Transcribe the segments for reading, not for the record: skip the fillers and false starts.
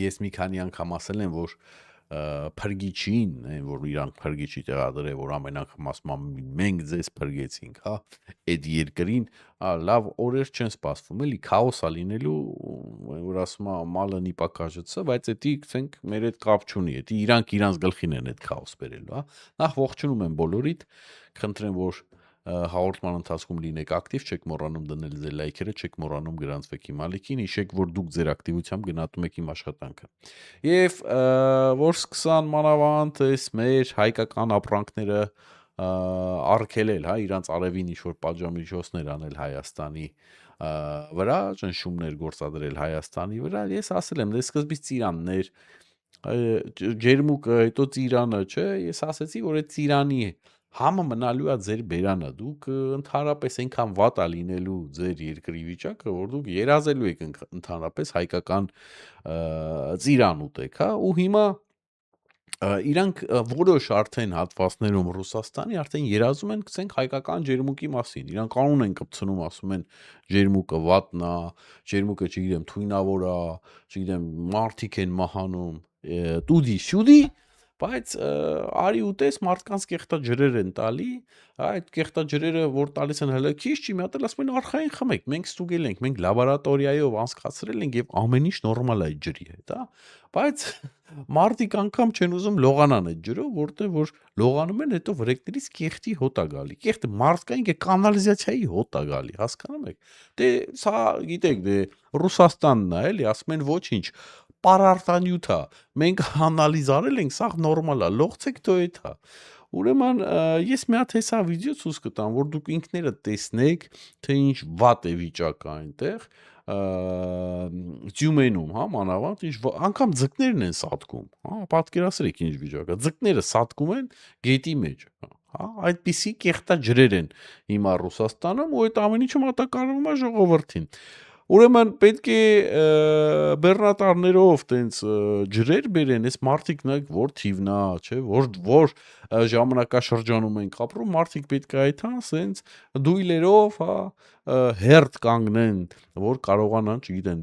ես մի քանի անգամ ասել եմ, որ փրկիչին, որ իրանք փրկիչի տեղադրել, որ ամեն անգամ ասում են մենք ձեզ փրկեցինք, հա, այդ երկրին, լավ օրեր չեն սպասվում, էլի քաոս է լինելու, որ ասում է մալը նիպակաժծը, բայց դա գցենք մեր հետ կապ չունի, դա իրանք իրանց գլխին են այդ քաոս բերելու, հա։ Նախ ողջունում եմ բոլորիդ, խնդրեմ, որ հաղորդման ընթացքում լինեք ակտիվ, չեք մոռանում դնել ձեր լայքերը, չեք մոռանում գրանցվեք իմ ալիքին, հիշեք, որ դուք ձեր ակտիվությամբ գնահատում եք իմ աշխատանքը։ Եվ որ սկսան մանավանդ այս մեր հայկական ապրանքները արգելել, հա, իրանց արևին ինչ-որ պատժամիջոցներ անել Հայաստանի վրա, ճնշումներ գործադրել Հայաստանի վրա, ես ասել եմ, դե սկզբից ծիրաններ, ջերմուկը, հետո ծիրանը, չէ, ես ասեցի, որ այդ ծիրանի համը մնալու է ձեր բերանը, դուք ընդհանրապես այնքան վատ է լինելու ձեր երկրի վիճակը, որ դուք երազելու եք ընդհանրապես հայկական ծիրան ուտեք, հա, ու հիմա իրանք որոշ արդեն հատվածներում Ռուսաստանի արդեն երազում են, գցենք հայկական ջերմուկի մասին, իրանք կանոն են կպցնում, ասում են ջերմուկը վատն է, ջերմուկը չգիտեմ թույնավոր է, չգիտեմ մարդիկ են մահանում, տուդի շուդի, բայց արի ուտես մարդկանց կեղտաջրեր են տալի, այդ կեղտաջրերը որ տալիս են հələ քիչ չի, մի հատ էլ ասում են արխային խմեք, մենք ստուգել ենք, մենք լաբորատորիայով անցկացրել ենք եւ ամեն ինչ նորմալ է այդ ջրի հետ, հա, բայց մարդիկ անգամ չեն ուզում լողանան այդ ջրով, որտեղ որ լողանում են, հետո վրեկներից կեղտի հոտ է գալի, կեղտը մարդկային կանալիզացիայի հոտ է գալի, հասկանում եք, դե սա գիտեք, դե Ռուսաստանն է, էլի, ասում են ոչինչ պարարտանյութ է, մենք անալիզ արել ենք, սա նորմալ է, լողցեք դո էդ է, ուրեմն ես մի հատ հեսա վիդեո ցույց կտամ, որ դուք ինքներդ տեսնեք, թե ինչ վատ է վիճակը այնտեղ, Ձյումենում, հա, մանավանդ, անգամ ձկներն են սատկում, հա, պատկերացրեք ինչ վիճակը, ձկները սատկում են գետի մեջ, հա, այդպիսի կեղտաջրեր են հիմա Ռուսաստանում ու այդ ամեն ինչը մատակարարվում է ժողովրդին։ Ուրեմն պետք է բեռնատարներով տենց ջրեր բերեն, այս մարդիկ նայեք որ թիվն է, չէ, որ ժամանակաշրջանում ենք ապրում, մարդիկ պետք է այդքան սենց դույլերով, հա, հերթ կանգնեն, որ կարողանան, չգիտեմ,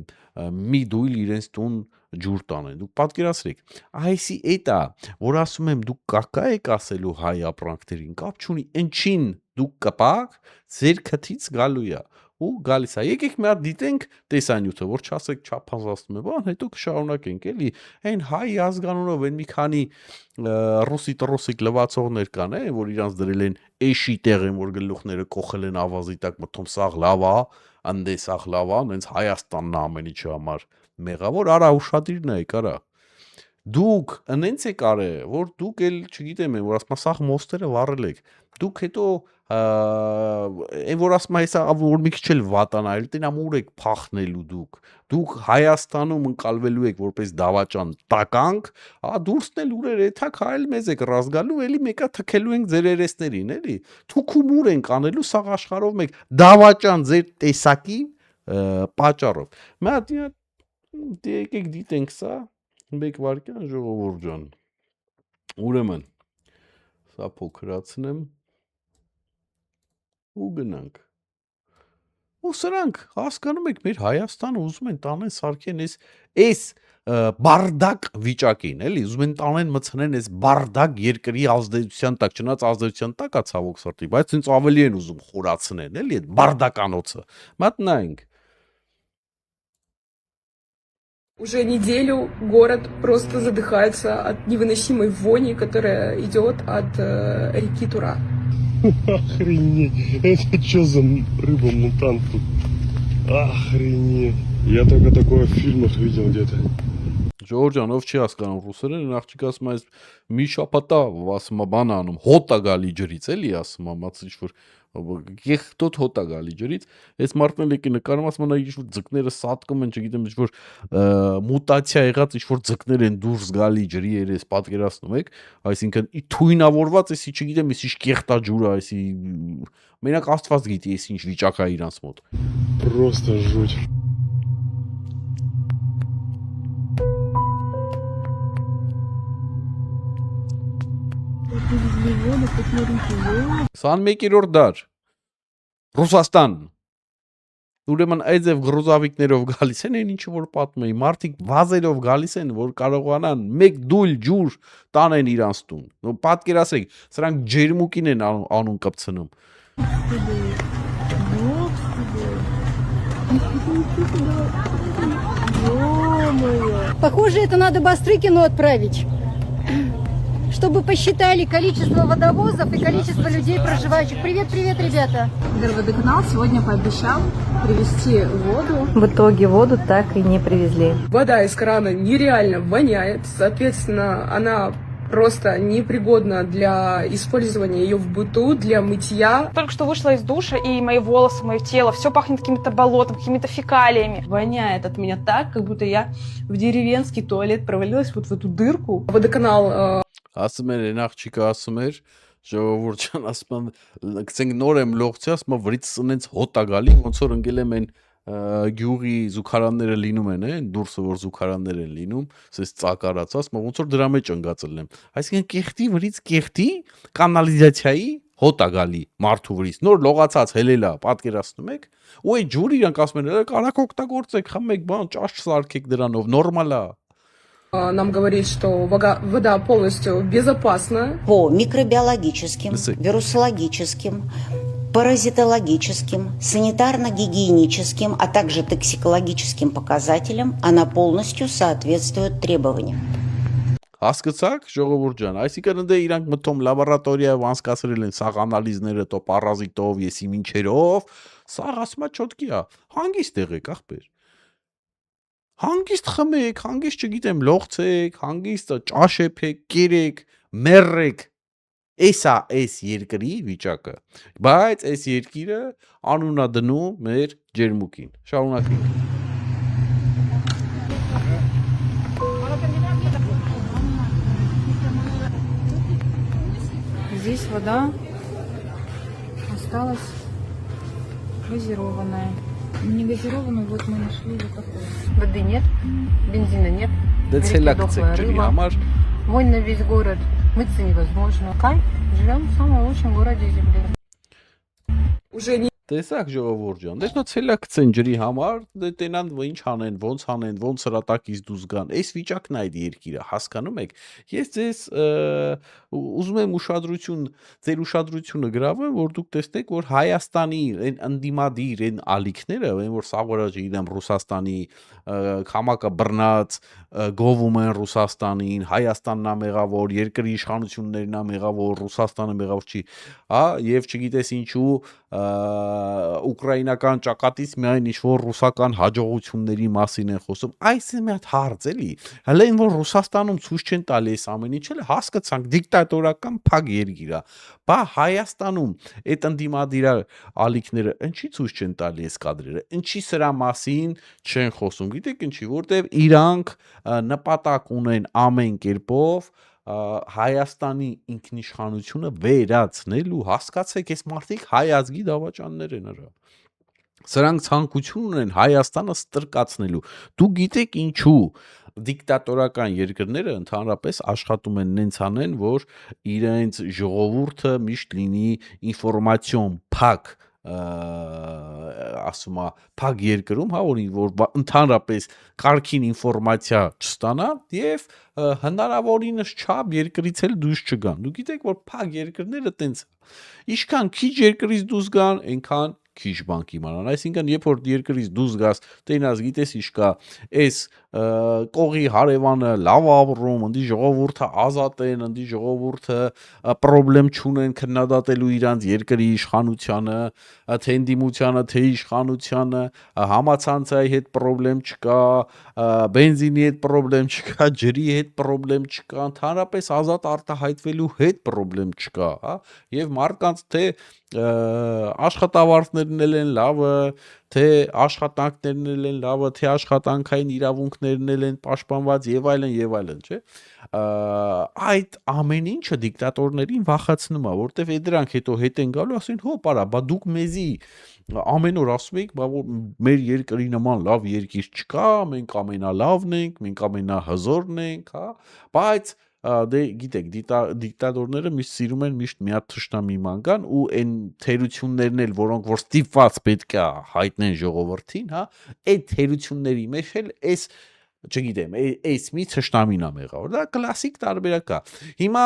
մի դույլ իրենց տուն ջուր տանեն։ Դուք պատկերացրեք, այսի էդ է, որ ասում եմ դուք կակա եք ասելու հայ ապրանքներին, կապ չունի, ինչին դուք կպակ, ձեր քթից գալու է։ Ու գալիս է, եկեք մի հատ դիտենք տեսանյութը, որ չասեք չափազանցնում է, բան, հետո կշարունակենք, էլի, այն հայ ազգանունով այն մի քանի ռուսի տրոսիկ լվացողներ կան, որ իրանց դրել են էշի տեղ են, որ գլուխները կոխել են ավազի տակ, մտում սաղ լավ է, անդե սաղ լավ է, նենց Հայաստանն է ամեն ինչի համար մեղավոր, արա ուշադիր նայեք, արա դուք ընենց եք արել, որ դուք էլ չգիտեմ, որ ասում սաղ մոստերը վառել եք, դուք հետո այն որ ասում հեսա որ մի քիչ էլ վատանա, էլ ուր եք փախնելու դուք Հայաստանում ընկալվելու եք որպես դավաճան տականք, հա դուրսն էլ ուրեր էթա քայլ մեզ եք ռազգալու, էլի մեկա թքելու ենք ձեր երեսներին, էլի թուքում ուր ենք անելու սաղ աշխարհով մեկ դավաճան ձեր տեսակի պատճառով։ Մի հատ եկեք դիտենք սա մեկ վարքյան ժողովուրդ ջան, ուրեմն սա փոքրացնեմ ու գնանք, ու սրանք հասկանում եք մեր Հայաստանը ուզում են տանեն սարքեն այս բարդակ վիճակին, էլի ուզում են տանեն մցնեն այս բարդակ երկրի ազդեցության տակ, չնայած ազդեցության տակ է ցավոք սրտի, բայց ինձ ավելի են ուզում խորացնեն, էլի այդ բարդականոցը, մատնայինք Уже неделю город просто задыхается от невыносимой вони, которая идет от реки Тура. Охренеть, это что за рыба-мутант тут? Охренеть, я только такое в фильмах видел где-то. Ժողովրդյան, ով չի հասկանում ռուսերեն, աղջիկ ասում է, մի շաբաթա, ասում է, բան անում, հոտ է գալի ջրից, էլի ասում է, մաց ինչ-որ կեղտոտ հոտ է գալի ջրից, այս մարդն էլ եկի նկարում, ասում է, ինչ-որ ձկները սատկում են, չգիտեմ, ինչ-որ մուտացիա եղած, ինչ-որ ձկներ են դուրս գալի ջրի երես, պատկերացնում եք, այսինքն թույնավորված, էսի, չգիտեմ, էսի կեղտաջուր է, էսի, մենակ Աստված գիտի, էսի ինչ վիճակ է իրանց մոտ։ Просто жуть. Привезли воду, посмотрите, 21-րդ դար Ռուսաստան Ուրեմն այդ ձև գրոզավիկներով գալիս են, այն ինչը որ պատմում էի, մարդիկ վազելով գալիս են, որ կարողանան մեկ դույլ ջուր տանեն իրանց տուն։ Պատկերացրեք, սրանք ջերմուկին են անուն կպցնում։ Похоже, это надо Бастрыкину отправить, чтобы посчитали количество водовозов и количество людей, проживающих. Привет, привет, ребята! Горводоканал сегодня пообещал привезти воду. В итоге воду так и не привезли. Вода из крана нереально воняет, соответственно, она просто непригодна для использования ее в быту, для мытья. Только что вышла из душа, и мои волосы, мое тело, все пахнет каким-то болотом, какими-то фекалиями. Воняет от меня так, как будто я в деревенский туалет провалилась вот в эту дырку. Водоканал Ասում էր այն աղջիկը ասում էր ժողովուրդ ջան ասում գցենք նոր եմ լողցի ասում վրից սնենց հոտ ա գալի ոնց որ ընկել եմ այն գյուղի զուգարանները լինում են այն դուրսը որ զուգարաններ են լինում ասես ծակարած ասում ոնց որ դրա մեջ ընկածել եմ այսինքն կեղտի վրից կեղտի կանալիզացիայի հոտ ա գալի մարդու վրից նոր լողացած հելելա պատկերացնում եք ու այդ ջուրը իրանք ասում են կարակ օգտագործեք խմեք բան ճաշ սարքեք дրանով նորմալ է нам говорит, что вода полностью безопасна. По микробиологическим, вирусологическим, паразитологическим, санитарно-гигиеническим, а также токсикологическим показателям она полностью соответствует требованиям. Հասկացաք ժողովուրդ ջան, այսինքն ընդ իրանք մտում լաբորատորիայով անցկացրել են սաղ անալիզները տո պարազիտով, եսի մինչերով, սաղ ասма չոտքի է, հանգիստ եղեք ախպեր։ Հանգիստ խմեք, հանգիստ չգիտեմ, լողցեք, հանգիստ ճաշեփեք, կերեք, մեռեք։ Էսա էս երկրի վիճակը։ Բայց այս երկիրը անունա դնում մեր ջերմուկին։ Շարունակենք։ Здесь вода осталась газированная. Не газированную вот мы нашли вот такую. Воды нет, бензина нет. Դե ցելակցեք ջրի համար։ Вонь на весь город. Мыться невозможно. Кайф. Живем в самом лучшем городе Земли. Уже не Տեսակ ժողովուրդ ջան, դե նո ցելակցեն ջրի համար, դե տենան ինչ անեն, ոնց հրատակից դուրս գան։ Այս վիճակն է այդ երկիրը, հասկանում եք։ Ես ձեզ ուզում եմ ձեր ուշադրությունը գրավեմ, որ դուք տեսնեք, որ Հայաստանի այն անդիմադիր այն ալիքները, այն որ սաղորաժը իրեմ Ռուսաստանի քամակը բռնած գովում են Ռուսաստանին, Հայաստանն է մեղավոր, երկրի իշխանություններն է մեղավոր, Ռուսաստանը մեղավոր չի, հա, եւ չգիտես ինչու ուկրաինական ճակատից միայն ինչ-որ ռուսական հաջողությունների մասին են խոսում, այս է մի հատ հարց էլի, հələ այն որ Ռուսաստանում ցույց չեն տալի այս ամեն ինչը, հասկացանք դիկտատորական փակ երկիր է, բա Հայաստանում այդ անդիմադիր ալիքները ինչի ցույց չեն տալի այս կադրերը, ինչի սրա մասին չեն խոսում, գիտեք ինչի, որտեվ իրանք նպատակ ունեն ամեն կերպով Հայաստանի ինքնիշխանությունը վերացնելու, հասկացեք, այս մարդիկ հայ ազգի դավաճաններ են հրա։ Սրանք ցանկություն ունեն Հայաստանը ստրկացնելու։ Դու գիտեք ինչու դիկտատորական երկրները ընդհանրապես աշխատում են նենց անեն, որ իրենց ժողովուրդը միշտ լինի ինֆորմացիոն փակ ասում է փակ երկրում, հա, որ ընդհանրապես կարգին ինֆորմացիա չստանա եւ հնարավորինս չափ երկրից էլ դուրս չգան։ Դու գիտեք, որ փակ երկրները տենց ինչքան քիչ երկրից դուրս գան, այնքան քիչ բան կիմանան, այսինքն երբ որ երկրից դուրս գաս, տենաս գիտես ինչ կա, այս կողի հարևանը լավ ապրում, ընդի ժողովուրդը ազատ են, ընդի ժողովուրդը պրոբլեմ չունեն քննադատելու իրանց երկրի իշխանությանը, թե ընդդիմությանը, թե իշխանությանը, համացանցայի հետ պրոբլեմ չկա, բենզինի հետ պրոբլեմ չկա, ջրի հետ պրոբլեմ չկա, ընդհանրապես ազատ արտահայտվելու հետ պրոբլեմ չկա, հա, եւ մարդկանց թե աշխատավարձներն են լավը, թե աշխատանքներն են լավը, թե աշխատանքային իրավունքներն են պաշտպանված եւ այլն, չէ։ Այդ ամեն ինչը դիկտատորներին վախացնում է, որտեվ դրանք հետո հետ են գալու, ասեն, հո, պարա, բա դուք մեզի ամեն օր ասում եք, բա որ մեր երկրի նման լավ երկիր չկա, մենք ամենալավն ենք, մենք ամենահզորն ենք, հա, բայց դե գիտեք, դիկտատորները միշտ սիրում են միշտ մի հատ թշնամի ման ու այն թերություններն էլ, որոնք որ ստիպված պետք է հայտնեն ժողովրդին, հա, այդ թերությունների մեջ էլ այս չգիտեմ, այս մի թշնամին է մեղավոր, դա կլասիկ տարբերակ է։ Հիմա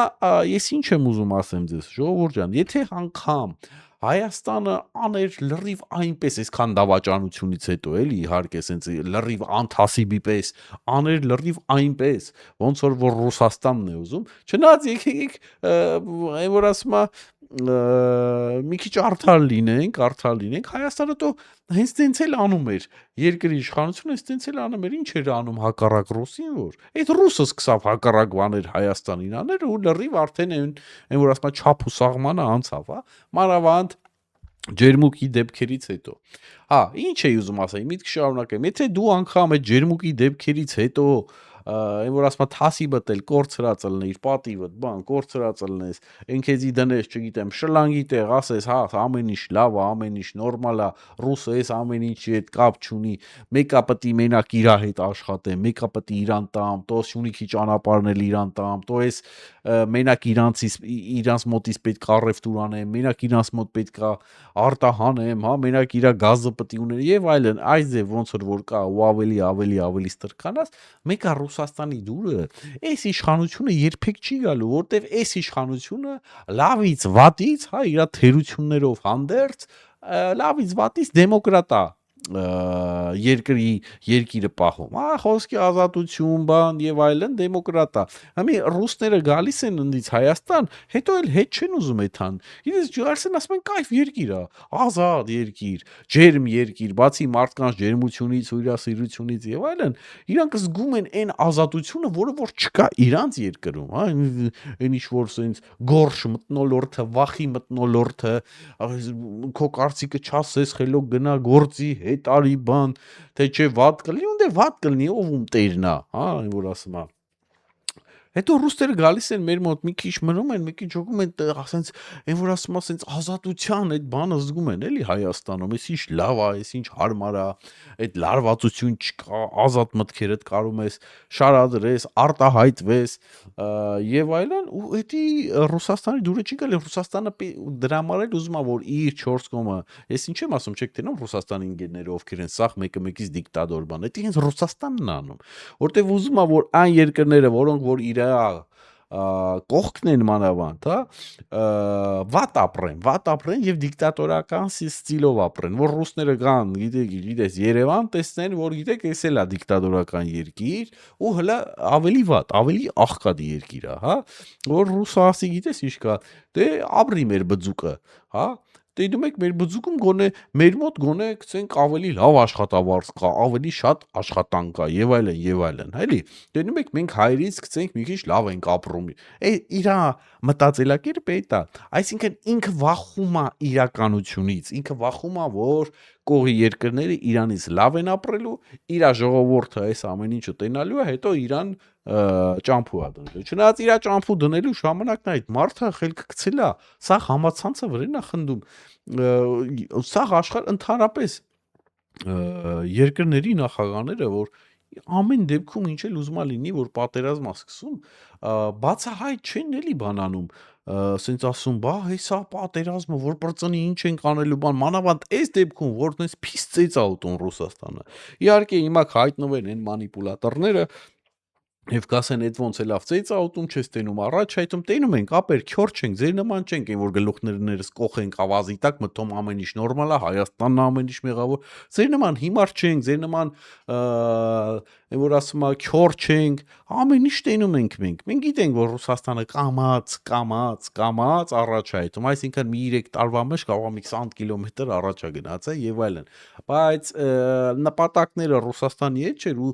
ես ինչ եմ ուզում ասեմ ձեզ, ժողովուրդ ջան, եթե անգամ Հայաստանը աներ լրիվ այնպես այսքան դավաճանությունից հետո էլի իհարկե ասենց լրիվ անթասիբի պես աներ լրիվ այնպես ոնց որ Ռուսաստանն է ուզում չնայած եկեք այն որ ասում է մի քիչ արդար լինենք Հայաստանը તો հենց տենց էլ անում էր երկրի իշխանությունը հենց տենց էլ անում էր ինչ էր անում հակառակ ռուսին որ այդ ռուսը սկսավ հակառակ բաներ Հայաստանին անել ու լրիվ արդեն այն որ ասում է չափ ու սաղմանը անցավ հա մանավանդ ջերմուկի դեպքերից հետո հա ինչ էի ուզում ասել միտք շարունակեմ եթե դու անգամ այդ ջերմուկի դեպքերից հետո այն որ ասում է թասիբդ էլ կորցրած լնես պատիվդ բան կորցրած լնես ինքեզի դնես չգիտեմ շլանգի տեղ ասես հա ամեն ինչ լավ է ամեն ինչ նորմալ է ռուսը էս ամեն ինչի հետ կապ չունի մեկը պետք է մենակ իր հետ աշխատե մեկը պետք է իրան տամ տո Սյունիքի ճանապարհն էլ իրան տամ տո էս մենակ իրանց մոտից պետք է առևտուր անեմ մենակ իրանց մոտ պետք է արտահանեմ հա մենակ իր գազը պետք է ունենա եւ այլն այս ձև ոնց որ կա ու ավելի ստրկանած մեկը Ռուսաստանի դուրը այս իշխանությունը երբեք չի գալու որտեվ այս իշխանությունը լավից վատից հա իր թերություններով հանդերձ լավից վատից դեմոկրատ է երկիրը պահում հա խոսքի ազատություն բան եւ այլն դեմոկրատ է համի ռուսները գալիս են ընդից Հայաստան հետո էլ հետ չեն ուզում այդան իրենց ջարսեն ասում են կայֆ երկիր է ազատ երկիր ջերմ երկիր բացի մարդկանց ջերմությունից ու իրասիրությունից եւ այլն իրանք զգում են այն ազատությունը որը որ չկա իրանց երկրում հա այն ինչ որ sense գորշ մտնոլորտը վախի մտնոլորտը քո կարծիքը չասես խելոք գնա գործի հետ արի բան թե չէ վատ կլինի ու դե վատ կլինի ով ում տերնա հա այն որ ասում է հետո ռուսները գալիս են մեր մոտ մի քիչ մնում են մի քիչ օգում են ասենց այն որ ասում է ասենց ազատության այդ բանը զգում են էլի Հայաստանում էս ինչ լավ է էս ինչ հարմար է այդ լարվածություն չկա ազատ մտքերդ կարում ես շարադրես արտահայտվես եւ այլն ու էդի Ռուսաստանի դուրը չի գալի Ռուսաստանը դրա համար էլ ուզում է որ իր 4 կողմը ես ինչ եմ ասում չեք տենում Ռուսաստանի ինգեներները ովքեր են սախ մեկը մեկից դիկտատոր բան դա ինձ Ռուսաստանն է անում որտեվ ուզում է որ այն երկրները որոնք որ իր կողքն են մանավանդ հա վատ ապրեն եւ դիկտատորական ստիլով ապրեն որ ռուսները գան գիտես Երևան տեսնեն որ գիտեք էս էլ է դիկտատորական երկիր ու հլա ավելի վատ ավելի աղքատ երկիր է հա որ ռուսը ասի գիտես ինչ կա դե ապրի մեր բձուկը հա դե դու մեկ մեր բձուկում գոնե մեր մոտ գոնե գցենք ավելի լավ աշխատավարձ կա ավելի շատ աշխատանք կա եւ այլն հելի դե դու մեկ մենք հայրից գցենք մի քիչ լավ ենք ապրում իր մտածելակերպը է այսինքն ինքը վախում է իրականությունից ինքը վախում է որ կողի երկրները իրանից լավ են ապրելու իր ժողովուրդը այս ամեն ինչը տենալու է հետո իրան ճամփու է դնելու չնայած իր ճամփու դնելու ժամանակն այդ մարդը խելքը գցել է սա համացանցը վրան է խնդում սա աշխարհ ընդհանրապես երկրների նախագահները որ ամեն դեպքում ինչ էլ ուզում է լինի որ պատերազմը սկսում բացահայտ չեն էլի բանանում սենց ասում բա հեսա պատերազմը որ բրծնի ինչ ենք անելու բան մանավանդ այս դեպքում որ նես փիս ծեծ աուտոն Ռուսաստանը իհարկե հիմա հայտնվեն են մանիպուլատորները Եվ կասեն այդ ոնց է լավ ծեծ աուտում չես տենում առաջ այդում տենում ենք ապեր քյոր չենք ձեր նման չենք այն որ գլուխներս կոխենք ավազի տակ մտում ամեն ինչ նորմալ է Հայաստանն ամեն ինչ մեղավոր ձեր նման հիմար չենք ձեր նման այն որ ասում է քյոր չենք ամեն ինչ տենում ենք մենք գիտենք որ Ռուսաստանը կամած առաջ այդում այսինքն մի 3 տարվա մեջ կարող է 20 կիլոմետր առաջ է գնացել եւ այլն բայց նպատակները Ռուսաստանի հետ չէր ու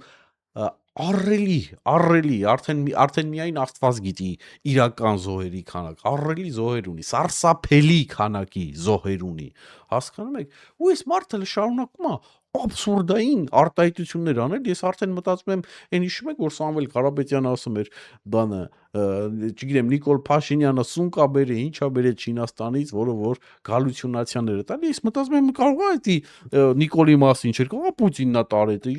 Առելի, արդեն միայն Աստված գիտի իրական զոհերի քանակ, առելի զոհեր ունի, սարսափելի քանակի զոհեր ունի, հասկանում եք, ու այս մարդը շարունակում է absurd-ային արտահայտություններ անել, ես արդեն մտածում եմ, այն հիշում եք, որ Սամվել Կարապետյանը ասում էր, բանը, չգիտեմ, Նիկոլ Փաշինյանը սունկա բերե, ինչա բերե Չինաստանից, որը որ գալյուցինացիաները տալի, ես մտածում եմ, կարող է այդի Նիկոլի մասին չէր, կարող է Պուտինն է տարել,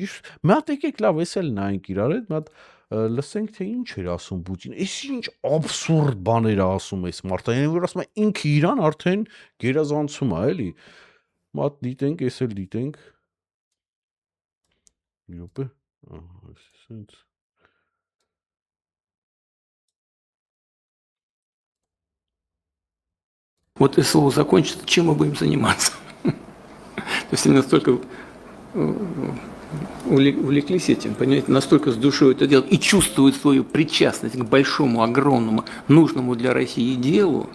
մի հատ եկեք լավ, էս էլ նայենք իրար հետ, մի հատ Լսենք թե ինչ էր ասում Պուտին։ Էս ինչ աբսուրդ բաներ է ասում այս մարդը։ Yani որ ասում է ինքը իրան արդեն գերազանցում է, էլի։ Մատ դիտենք, էս էլ դիտենք։ Մի րոպե։ Ահա, այսպես։ Вот СВО закончится, чем мы будем заниматься? То есть они настолько увлеклись этим, понимаете, настолько с душой это делают и чувствуют свою причастность к большому, огромному, нужному для России делу,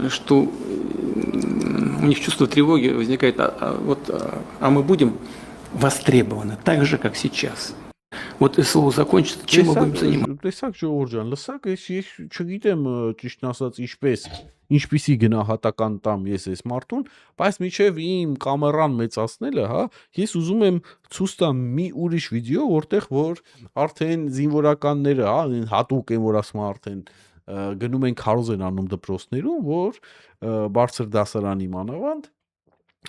что у них чувство тревоги возникает, а мы будем востребованы так же, как сейчас. Вот СВО закончится, чем мы будем заниматься? Տեսակ ժողովուրդ ջան, լսակ, ես չգիտեմ ճիշտ ասած ինչպեսի գնահատական տամ ես այս մարդուն, բայց միջև իմ կամերան մեծացնելը, հա, ես ուզում եմ ցույց տամ մի ուրիշ վիդեո, որտեղ որ արդեն զինվորականները, հա, հատուկ են, որ ասում արդեն գնում են քարոզ են անում դպրոցներում, որ բարձր դասարանի մանավանդ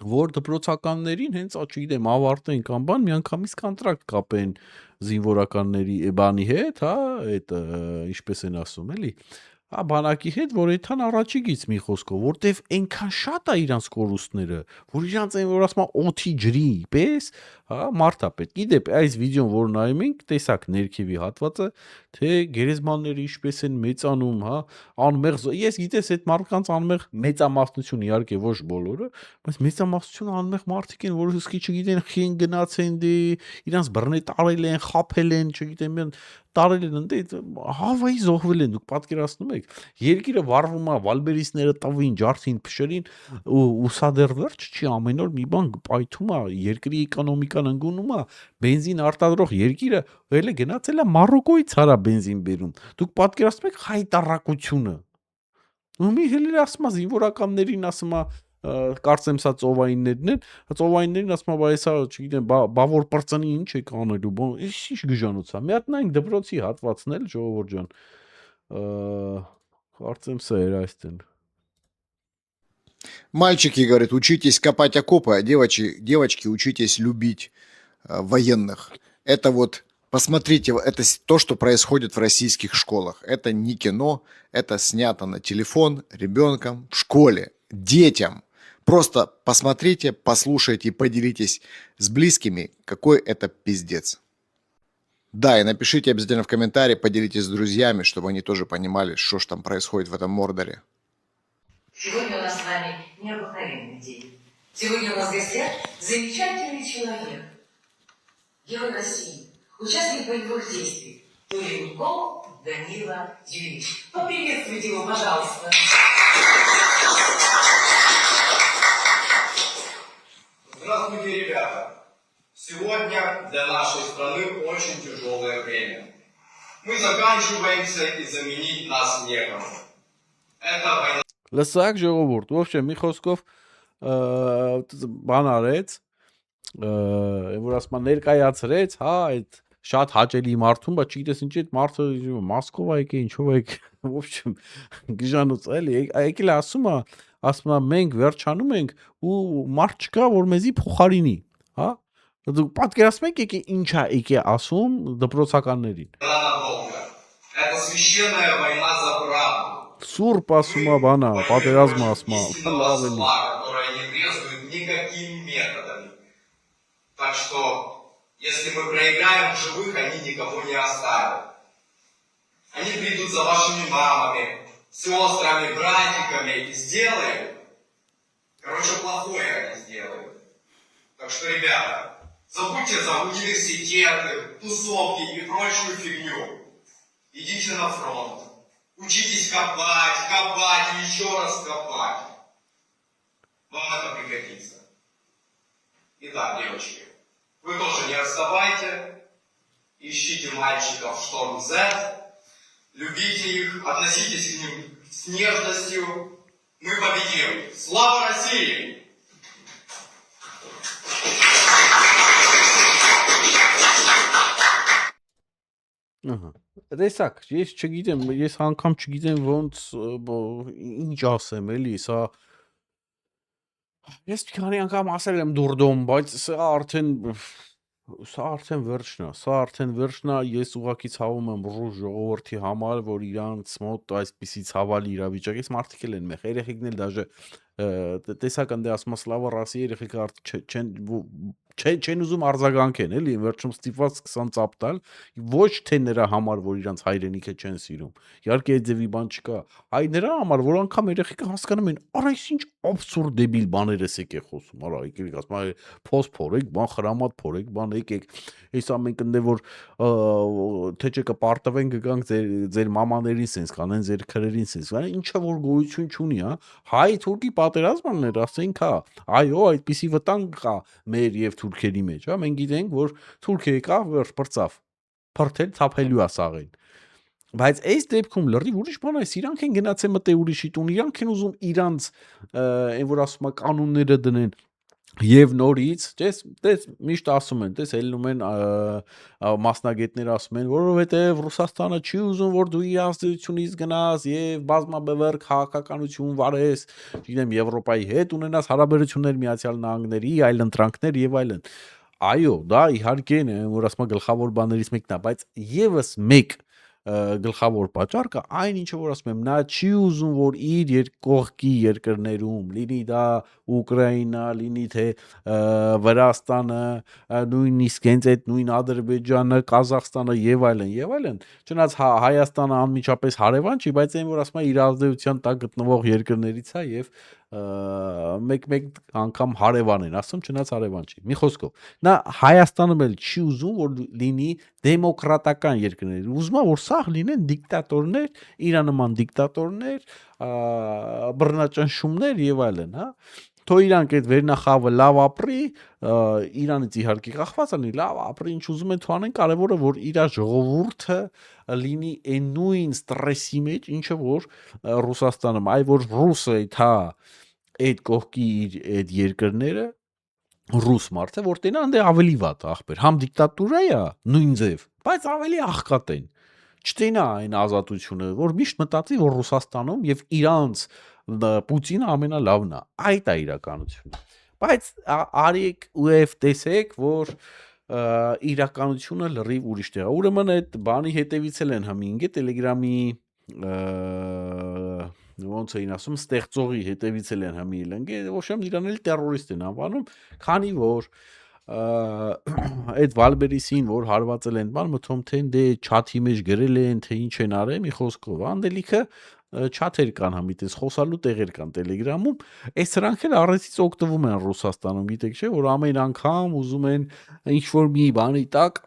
որ դպրոցականներին հենց չգիտեմ ավարտեն կամ բան միանգամից կոնտրակտ կապեն զինվորականների բանի հետ, հա, այդ ինչպես են ասում, էլի, հա, բանակի հետ, որ այդքան առաջիկից մի խոսքով, որտեվ այնքան շատ է իրանց կորուստները, որ իրանց այն որ ասում է օթի ջրի պես, հա, մարդա պետք։ Գիտեք, այս վիդեոն որ նայում ենք, տեսակ ներքևի հատվածը, թե գերեզմանները ինչպես են մեծանում, հա, անմեղ, ես գիտես այդ մարդկանց անմեղ մեծամասնություն իհարկե ոչ բոլորը, բայց մեծամասնությունը անմեղ մարդիկ են, որ իսկի չգիտեն խին գնացեն դե, իրանց բռնե տարել են, խափել են, չգիտեմ, տարել են ընդ հավայի զոհվել են, դուք պատկերացնում եք, երկիրը վառվում է, վալբերիստները տվին, ջարդին, փշերին ու սա դեռ վերջ չի, ամեն օր մի բան պայթում է, երկրի էկոնոմիկան ընկնում է, բենզին արտադրող երկիրը էլ է գնացել է Մարոկոից արա բենզին բերում։ Դուք պատկերացնում եք հայտարարությունը։ Ու մի հելել ասում է զինվորականներին ասում է կարծեմ սա ծովայիններն են, ծովայիններին ասում է, բայց սա, չգիտեմ, բա որ պրծնի ինչ եք անելու, բոն, ինչ գժանոց է։ Մի հատ նայենք դպրոցի հատվածն էլ, ժողովուրդ ջան։ Կարծեմ սա էր այստեն։ Мальчики, говорят, учитесь копать окопы, а девочки, учитесь любить военных. Это вот, посмотрите, это то, что происходит в российских школах. Это не кино, это снято на телефон ребенком в школе, детям. Просто посмотрите, послушайте и поделитесь с близкими, какой это пиздец. Да, и напишите обязательно в комментарии, поделитесь с друзьями, чтобы они тоже понимали, что ж там происходит в этом Мордоре. Сегодня у нас с вами необыкновенный день. Сегодня у нас в гостях замечательный человек. Герой России, участник боевых действий. Туленков Данила Юрьевич. Поприветствуйте его, пожалуйста. Здравствуйте, ребята. Сегодня для нашей страны очень тяжелое время. Мы заканчиваемся и заменить нас некому. Это война. Լսակ ժողովուրդ, ովքեր մի խոսքով բան արեց, որ ասում ներկայացրեց, հա, այդ շատ հաճելի մարդուն, բայց չգիտես ինչի այդ մարդը Մոսկվա եկե, ինչով եկե, ովքեր գժանոց էլի, եկել ասում է մենք վերջանում ենք ու մարդ չկա, որ մեզի փոխարինի, հա? Դուք պատկերացնում եք ինչ է եկե ասում դպրոցականներին։ Это священная война за правду. Սուրբ ասում է բանա, պատերազմ ասում է, которая не брезгует никакими методами. Так что, если мы проиграем в живых, они никого не оставят. Они придут за вашими мамами, сестрами, братиками и сделают. Короче, плохое они сделают. Так что, ребята, забудьте за университеты, тусовки и прочую фигню. Идите на фронт. Учитесь копать и еще раз копать. Вам это пригодится. Итак, девочки, вы тоже не отставайте. Ищите мальчиков в Шторм Z. Любите их, относитесь к ним с нежностью. Мы победим. Слава России! Ահա։ Տեսակ, ես չգիտեմ, ես անգամ չգիտեմ ոնց ինչ ասեմ, էլի, սա ես մի քանի անգամ ասել եմ դուրդոմ, բայց սա արդեն Սա արդեն վերջն է, սա արդեն վերջն է, ես ուղղակի ցավում եմ ռուժ ժողովրդի համար, որ իրանց մոտ այսպիսի ցավալի իրավիճակ է, մարդիկ էլ են մեղ, երեխեքն էլ դաժե տեսական դե ասում սլավա ռասի երեխեքը չեն ուզում արձագանքեն, էլի, վերջում ստիպված սկսան ծափ տալ, ոչ թե նրա համար, որ իրանց հայրենիքը չեն սիրում, իհարկե այդ ձևի բան չկա, այ նրա համար, որ անգամ երեխեքը հասկանում են, արա այս ինչ абսուրդ դեբիլ բաներ ես եկեք խոսում, արա եկեք ասում, փոս փորեք, բան խրամատ փորեք, բան եկեք, հեսա մենք ընդ որ թե չէ կպարտվեն գանք ձեր մամաներին սենց կանեն, ձեր քրերին սենց, ինչա որ գոյություն չունի, հա, հայ-թուրքի պատերազմներ, ասենք, հա, այո, այդպիսի վտանգ կա մեր եւ թուրքերի մեջ, հա, մենք գիտենք, որ Թուրքիա եկավ, վերջ բրծավ, փրթել թափելու է սաղին։ Բայց այս դեպքում լրիվ ուրիշ բան է, իրանք են գնացել մտե ուրիշի տուն, իրանք են ուզում իրանց այն որ ասում է կանոնները դնեն եւ նորից, դες միշտ ասում են, դες ելնում են մասնագետները ասում են, որովհետեւ Ռուսաստանը չի ուզում, որ դու իր ազդեցությունից գնաս եւ բազմաբևեռ քաղաքականություն վարես, չգիտեմ, Եվրոպայի հետ ունենաս հարաբերություններ Միացյալ Նահանգների, այլ ընտրանքներ եւ այլն։ Այո, դա իհարկե է, որ ասում գլխավոր բաներից մեկն է, բայց եւս մեկ գլխավոր պատճառ կա այն ինչը որ ասում եմ նա չի ուզում որ իր կողքի երկրներում լինի դա Ուկրաինա լինի թե Վրաստանը նույնիսկ հենց այդ նույն Ադրբեջանը Կազախստանը եւ այլն չնայած Հայաստանը անմիջապես հարևան չի բայց այն որ ասում է իր ազդեցության տակ գտնվող երկրներից է եւ մեկ անգամ հարևան են ասում չնայած հարևան չի մի խոսքով նա Հայաստանը էլ չի ուզում որ լինի դեմոկրատական երկրներ ուզում է որ սա լինեն դիկտատորներ իրանման դիկտատորներ բռնաճնշումներ եւ այլն հա թո իրանք այդ վերնախավը լավ ապրի Իրանից իհարկե կախված անի լավ ապրի ինչ ուզում են թողնեն կարևորը որ իր ժողովուրդը լինի այն նույն ստրեսի մեջ ինչը որ Ռուսաստանում այ որ ռուսը թա այդ կողքի իր այդ երկրները ռուս մարդը որ տենան դե ավելի վատ ախպեր համ դիկտատուրա է նույն ձև բայց ավելի աղքատ են չտենա այն ազատությունը որ միշտ մտածի որ Ռուսաստանում եւ իրանց Պուտինը ամենալավն է այդ է իրականությունը բայց արեք ու տեսեք որ իրականությունը լրիվ ուրիշ տեղ ուրեմն այդ բանի հետևից են համինգը Telegram-ի ոնց էին ասում ստեղծողի հետևից են համիել ընկե ոչ եմ իրան էլ terrorist են անվանում քանի որ այդ Վալբերիսին որ հարվածել են բան մտում թե դե չաթի մեջ գրել են թե ինչ են արել մի խոսքով անդելիքը չաթեր կան համիտես խոսալու տեղեր կան Telegram-ում այս սրանք էլ առեցից օգտվում են Ռուսաստանում գիտեք չէ որ ամեն անգամ ուզում են ինչ որ մի բանի տակ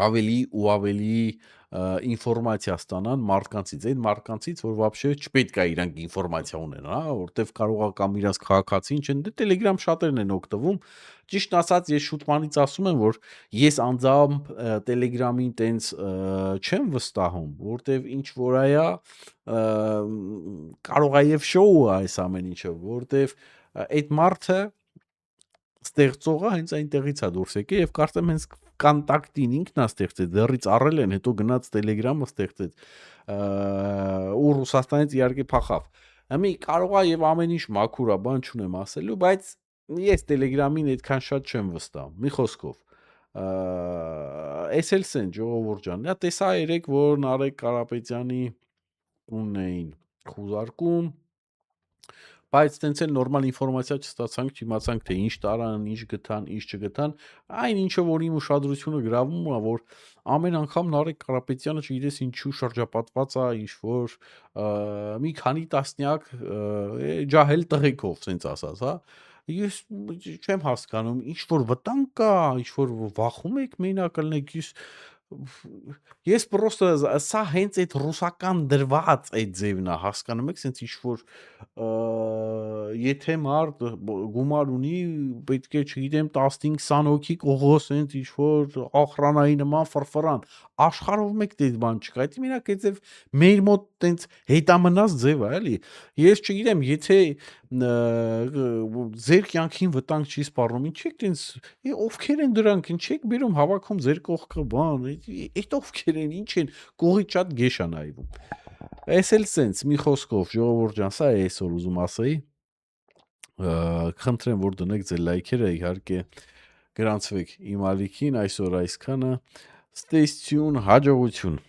ավելի ու ավելի ինֆորմացիա ստանան մարդկանցից այդ մարդկանցից որ вообще չպետք է իրանք ինֆորմացիա ունեն հա որտեվ կարող է կամ իրաց քաղաքացին չեն դե Telegram շատերն են օգտվում ճիշտ ասած ես շուտմանից ասում եմ որ ես անձամբ Telegram-ին տենց չեմ վստահում որտեվ ինչ որ այա կարող է եւ շոու այս ամեն ինչը որտեվ այդ մարդը ստեղծողը հենց այնտեղից է դուրս եկել եւ կարծեմ հենց կոնտակտին ինքն է ստեղծել դեռից առել են հետո գնաց Telegram-ը ստեղծեց ու Ռուսաստանից իհարկե փախավ հիմա կարող է եւ ամեն ինչ մաքուր է բան չունեմ ասելու բայց ես Telegram-ին այդքան շատ չեմ վստահում մի խոսքով էս էլ սեն ժողովուրդ ջան դա տեսա երեք որ Նարեկ Կարապետյանի ունն էին խուզարկում բայց տենց էլ նորմալ ինֆորմացիա չստացանք, չիմացանք թե ինչ տարան, ինչ գտան, ինչ չգտան, այն ինչը որ իմ ուշադրությունը գրավում է, որ ամեն անգամ Նարեկ Կարապետյանը չգիտես ինչու շրջապատված է, ինչ որ մի քանի տասնյակ ջահել տղեկով, սենց ասած, հա։ Ես չեմ հասկանում, ինչ որ վտանգ կա, ինչ որ վախում եք մենակ ելնեք, ես պրոստը սա հենց այդ ռուսական դրված այդ ձևն է հասկանում եք սենց ինչ որ եթե մարդ գումար ունի պետք է չգիտեմ 15-20 հոգի կողոս սենց ինչ որ ախրանայի նման ֆրֆրան աշխարհով մեկ դե բան չկա դա մենակ այդ ձև մեր մոտ տենց հետամնաց ձև է էլի ես չգիտեմ եթե ձեր կյանքին վտանգ չի սպառնում ինչ եք տենց ովքեր են դրանք ինչ եք բերում հավաքում ձեր կողքը բան այդ ովքեր են ինչ են կողից շատ գեշ է նայվում այս էլ սենց մի խոսքով ժողովուրդ ջան սա է այսօր ուզում ասեի խնդրեմ որ դնեք ձեր լայքերը իհարկե գրանցվեք իմ ալիքին այսօր այսքանը, ստեյսյուն, հաջողություն։